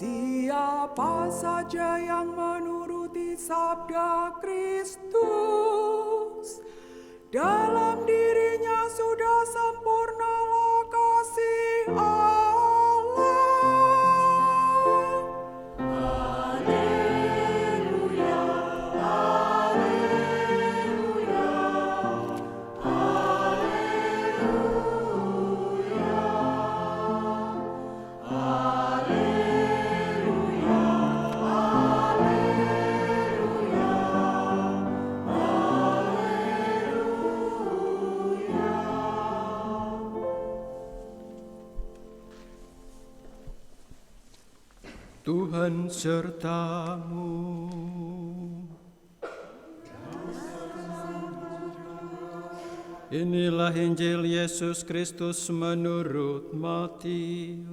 Siapa saja yang menuruti sabda Kristus, dalam dirinya sudah sempurnalah kasih Allah. Haleluya, haleluya, Tuhan sertamu. Inilah Injil Yesus Kristus menurut Matius.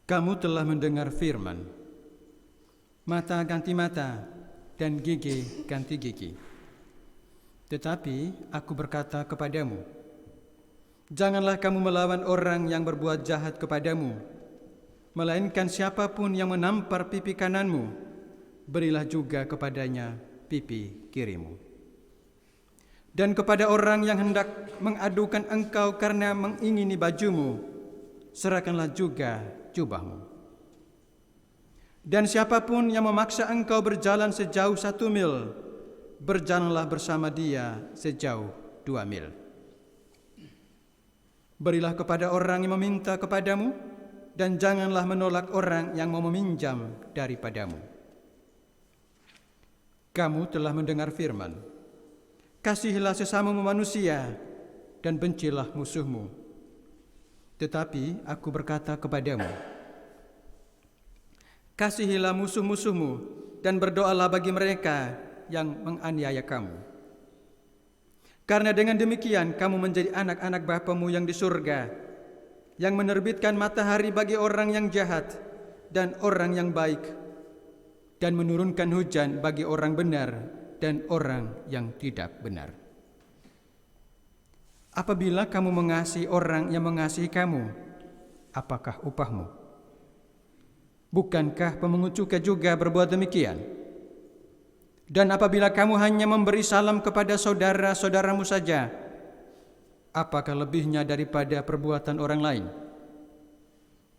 Kamu telah mendengar firman, mata ganti mata dan gigi ganti gigi. Tetapi aku berkata kepadamu, janganlah kamu melawan orang yang berbuat jahat kepadamu, melainkan siapapun yang menampar pipi kananmu, berilah juga kepadanya pipi kirimu. Dan kepada orang yang hendak mengadukan engkau karena mengingini bajumu, serahkanlah juga jubahmu. Dan siapapun yang memaksa engkau berjalan sejauh 1 mil, berjalanlah bersama dia sejauh 2 mil. Berilah kepada orang yang meminta kepadamu, dan janganlah menolak orang yang mau meminjam daripadamu. Kamu telah mendengar firman, kasihilah sesamamu manusia, dan bencilah musuhmu. Tetapi aku berkata kepadamu, kasihilah musuh-musuhmu, dan berdoalah bagi mereka yang menganiaya kamu. Karena dengan demikian kamu menjadi anak-anak Bapamu yang di surga, yang menerbitkan matahari bagi orang yang jahat dan orang yang baik, dan menurunkan hujan bagi orang benar dan orang yang tidak benar. Apabila kamu mengasihi orang yang mengasihi kamu, apakah upahmu? Bukankah pemungut cukai juga berbuat demikian? Dan apabila kamu hanya memberi salam kepada saudara-saudaramu saja, apakah lebihnya daripada perbuatan orang lain?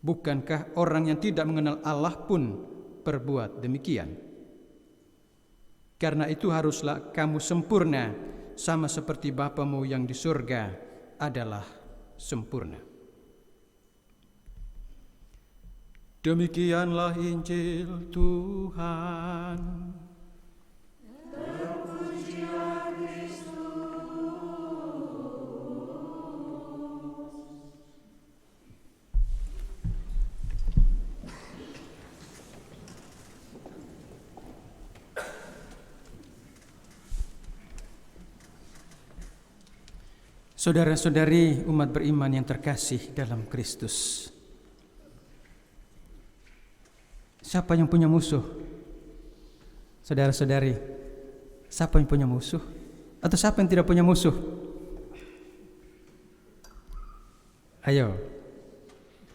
Bukankah orang yang tidak mengenal Allah pun berbuat demikian? Karena itu haruslah kamu sempurna, sama seperti Bapamu yang di surga adalah sempurna. Demikianlah Injil Tuhan. Saudara-saudari umat beriman yang terkasih dalam Kristus, siapa yang punya musuh? Saudara-saudari, siapa yang punya musuh? Atau siapa yang tidak punya musuh? Ayo,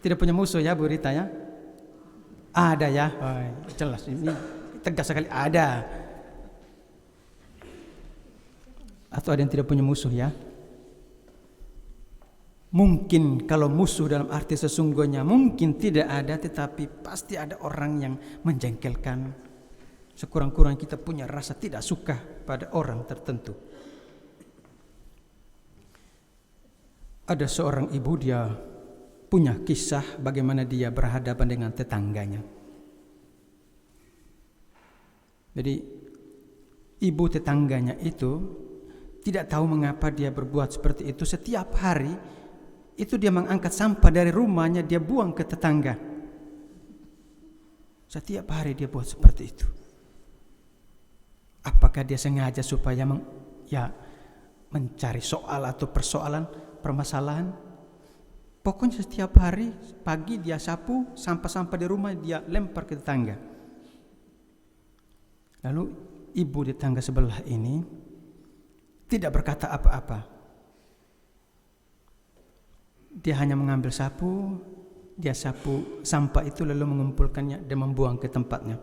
tidak punya musuh ya Bu Rita ya? Ada ya? Oh, jelas, ini tegas sekali, ada. Atau ada yang tidak punya musuh ya? Mungkin kalau musuh dalam arti sesungguhnya mungkin tidak ada, tetapi pasti ada orang yang menjengkelkan. Sekurang-kurangnya kita punya rasa tidak suka pada orang tertentu. Ada seorang ibu, dia punya kisah bagaimana dia berhadapan dengan tetangganya. Jadi ibu tetangganya itu tidak tahu mengapa dia berbuat seperti itu. Setiap hari itu dia mengangkat sampah dari rumahnya, dia buang ke tetangga. Setiap hari dia buat seperti itu. Apakah dia sengaja supaya mencari soal atau permasalahan? Pokoknya setiap hari pagi dia sapu sampah-sampah di rumah, dia lempar ke tetangga. Lalu ibu di tetangga sebelah ini tidak berkata apa-apa. Dia hanya mengambil sapu, dia sapu sampah itu lalu mengumpulkannya dan membuang ke tempatnya.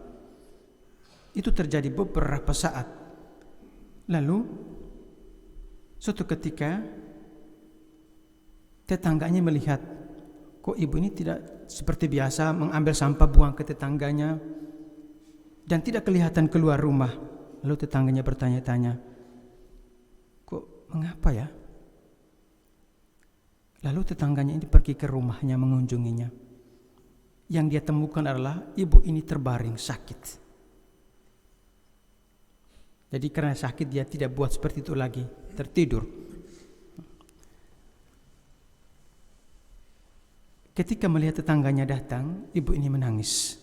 Itu terjadi beberapa saat. Lalu suatu ketika tetangganya melihat, kok ibu ini tidak seperti biasa mengambil sampah buang ke tetangganya dan tidak kelihatan keluar rumah. Lalu tetangganya bertanya-tanya, kok mengapa ya? Lalu tetangganya ini pergi ke rumahnya mengunjunginya. Yang dia temukan adalah ibu ini terbaring sakit. Jadi karena sakit dia tidak buat seperti itu lagi, tertidur. Ketika melihat tetangganya datang, ibu ini menangis.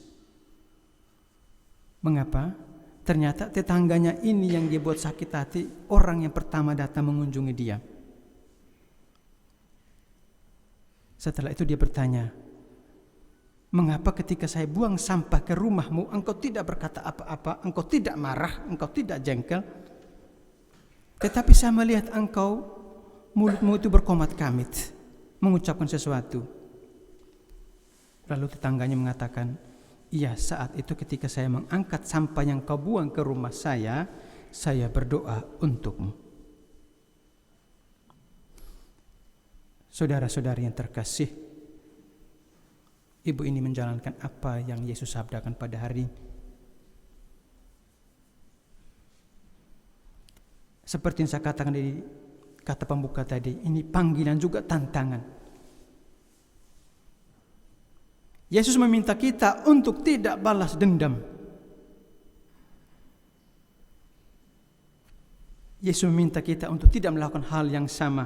Mengapa? Ternyata tetangganya ini yang dia buat sakit hati, orang yang pertama datang mengunjungi dia. Setelah itu dia bertanya, mengapa ketika saya buang sampah ke rumahmu, engkau tidak berkata apa-apa, engkau tidak marah, engkau tidak jengkel. Tetapi saya melihat engkau, mulutmu itu berkomat-kamit, mengucapkan sesuatu. Lalu tetangganya mengatakan, iya, saat itu ketika saya mengangkat sampah yang kau buang ke rumah saya berdoa untukmu. Saudara-saudari yang terkasih, ibu ini menjalankan apa yang Yesus sabdakan pada hari ini. Seperti yang saya katakan di kata pembuka tadi, ini panggilan juga tantangan. Yesus meminta kita untuk tidak balas dendam. Yesus meminta kita untuk tidak melakukan hal yang sama.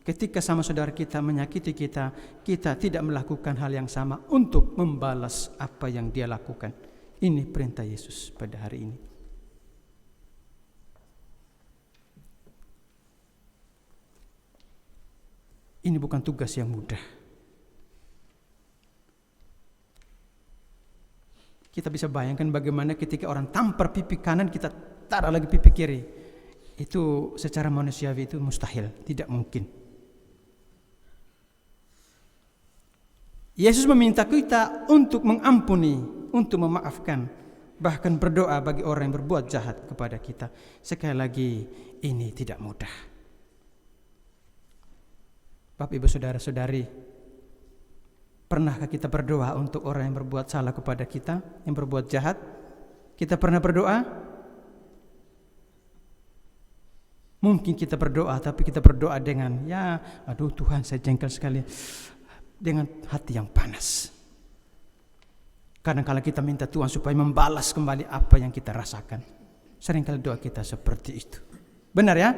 Ketika sama saudara kita menyakiti kita, kita tidak melakukan hal yang sama untuk membalas apa yang dia lakukan. Ini perintah Yesus pada hari ini. Ini bukan tugas yang mudah. Kita bisa bayangkan bagaimana ketika orang tampar pipi kanan, kita taruh lagi pipi kiri. Itu secara manusiawi itu mustahil, tidak mungkin. Yesus meminta kita untuk mengampuni, untuk memaafkan, bahkan berdoa bagi orang yang berbuat jahat kepada kita. Sekali lagi, ini tidak mudah. Bapak, Ibu, Saudara-saudari, pernahkah kita berdoa untuk orang yang berbuat salah kepada kita, yang berbuat jahat? Kita pernah berdoa? Mungkin kita berdoa, tapi kita berdoa dengan, aduh Tuhan saya jengkel sekali, dengan hati yang panas. Karena kalau kita minta Tuhan supaya membalas kembali apa yang kita rasakan, seringkali doa kita seperti itu. Benar ya?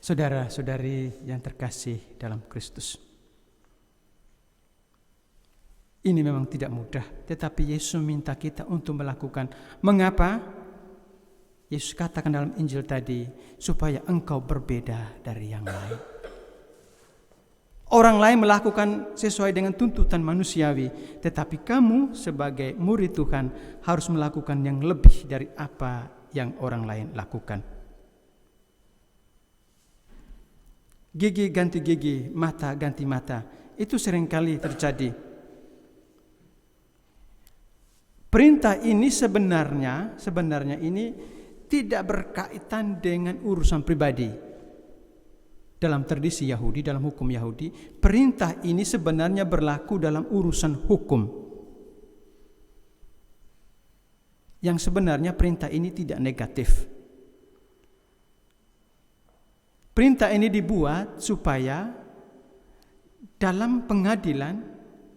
Saudara-saudari yang terkasih dalam Kristus, ini memang tidak mudah, tetapi Yesus meminta kita untuk melakukan. Mengapa? Yesus katakan dalam Injil tadi, supaya engkau berbeda dari yang lain. Orang lain melakukan sesuai dengan tuntutan manusiawi, tetapi kamu sebagai murid Tuhan harus melakukan yang lebih dari apa yang orang lain lakukan. Gigi ganti gigi, mata ganti mata, itu seringkali terjadi. Perintah ini sebenarnya ini tidak berkaitan dengan urusan pribadi. Dalam tradisi Yahudi, dalam hukum Yahudi, perintah ini sebenarnya berlaku dalam urusan hukum. Yang sebenarnya perintah ini tidak negatif. Perintah ini dibuat supaya dalam pengadilan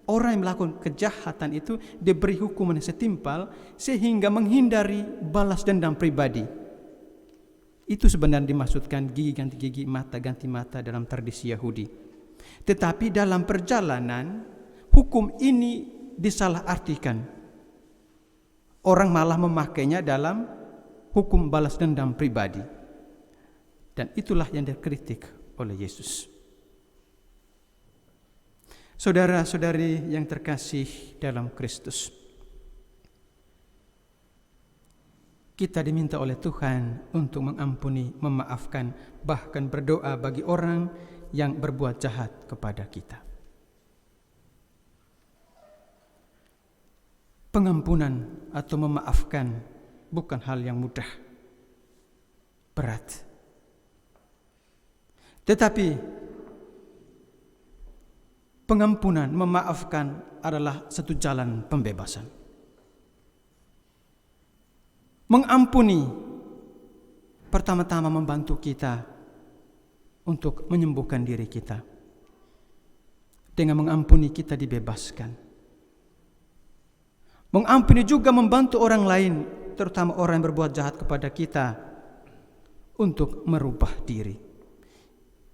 orang yang melakukan kejahatan itu diberi hukuman yang setimpal sehingga menghindari balas dendam pribadi. Itu sebenarnya dimaksudkan gigi ganti gigi, mata ganti mata dalam tradisi Yahudi. Tetapi dalam perjalanan hukum ini disalahartikan. Orang malah memakainya dalam hukum balas dendam pribadi. Dan itulah yang dikritik oleh Yesus. Saudara-saudari yang terkasih dalam Kristus, kita diminta oleh Tuhan untuk mengampuni, memaafkan, bahkan berdoa bagi orang yang berbuat jahat kepada kita. Pengampunan atau memaafkan bukan hal yang mudah, berat. Tetapi pengampunan, memaafkan adalah satu jalan pembebasan. Mengampuni pertama-tama membantu kita untuk menyembuhkan diri kita. Dengan mengampuni kita dibebaskan. Mengampuni juga membantu orang lain, terutama orang yang berbuat jahat kepada kita, untuk merubah diri.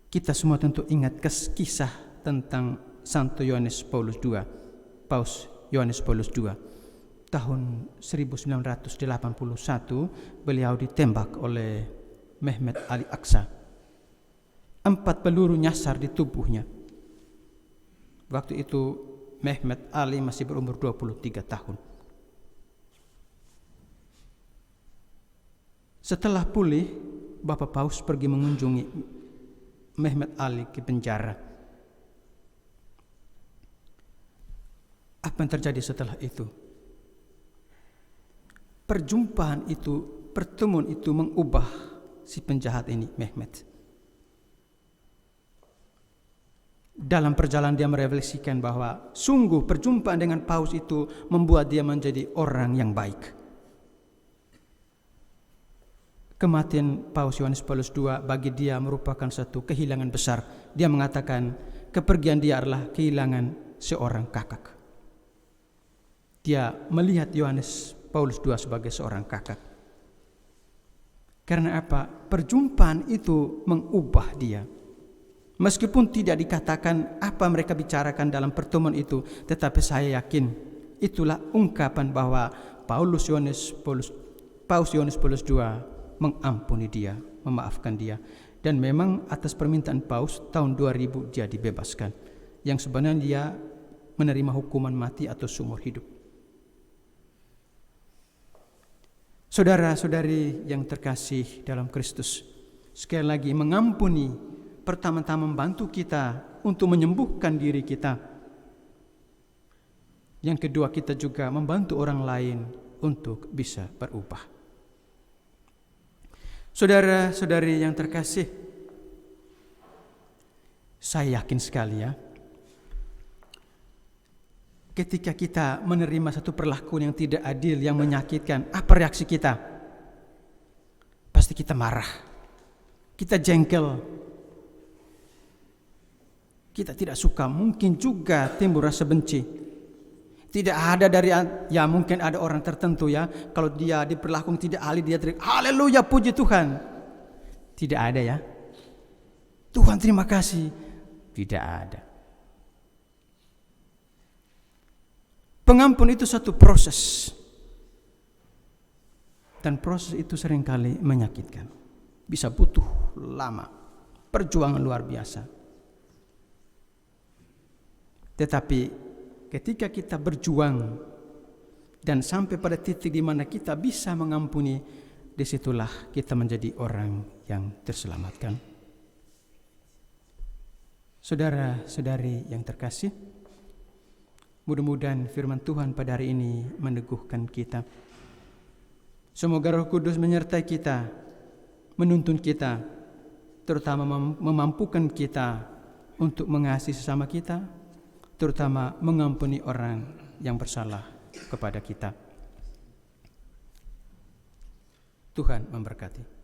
Kita semua tentu ingat kisah tentang Santo Yohanes Paulus II, Paus Yohanes Paulus II. Tahun 1981 beliau ditembak oleh Mehmet Ali Aksa. 4 peluru nyasar di tubuhnya. Waktu itu Mehmet Ali masih berumur 23 tahun. Setelah pulih, Bapak Paus pergi mengunjungi Mehmet Ali ke penjara. Apa yang terjadi setelah itu? Perjumpaan itu, pertemuan itu mengubah si penjahat ini, Mehmet. Dalam perjalanan dia merefleksikan bahwa sungguh perjumpaan dengan Paus itu membuat dia menjadi orang yang baik. Kematian Paus Yohanes Paulus II bagi dia merupakan satu kehilangan besar. Dia mengatakan kepergian dia adalah kehilangan seorang kakak. Dia melihat Yohanes Paulus II sebagai seorang kakak. Karena apa? Perjumpaan itu mengubah dia. Meskipun tidak dikatakan apa mereka bicarakan dalam pertemuan itu, tetapi saya yakin itulah ungkapan bahwa Paus Yohanes Paulus II mengampuni dia, memaafkan dia. Dan memang atas permintaan Paus tahun 2000 dia dibebaskan. Yang sebenarnya dia menerima hukuman mati atau seumur hidup. Saudara-saudari yang terkasih dalam Kristus, sekali lagi mengampuni pertama-tama membantu kita untuk menyembuhkan diri kita. Yang kedua, kita juga membantu orang lain untuk bisa berubah. Saudara-saudari yang terkasih, saya yakin sekali ya, ketika kita menerima satu perlakuan yang tidak adil, yang menyakitkan, apa reaksi kita? Pasti kita marah, kita jengkel, kita tidak suka, mungkin juga timbul rasa benci. Tidak ada dari, ya mungkin ada orang tertentu ya, kalau dia diperlakukan tidak adil dia teriak, haleluya puji Tuhan. Tidak ada ya. Tuhan terima kasih. Tidak ada. Pengampun itu satu proses. Dan proses itu seringkali menyakitkan. Bisa butuh lama. Perjuangan luar biasa. Tetapi ketika kita berjuang dan sampai pada titik di mana kita bisa mengampuni, disitulah kita menjadi orang yang terselamatkan. Saudara-saudari yang terkasih, mudah-mudahan firman Tuhan pada hari ini meneguhkan kita. Semoga Roh Kudus menyertai kita, menuntun kita, terutama memampukan kita untuk mengasihi sesama kita, terutama mengampuni orang yang bersalah kepada kita. Tuhan memberkati.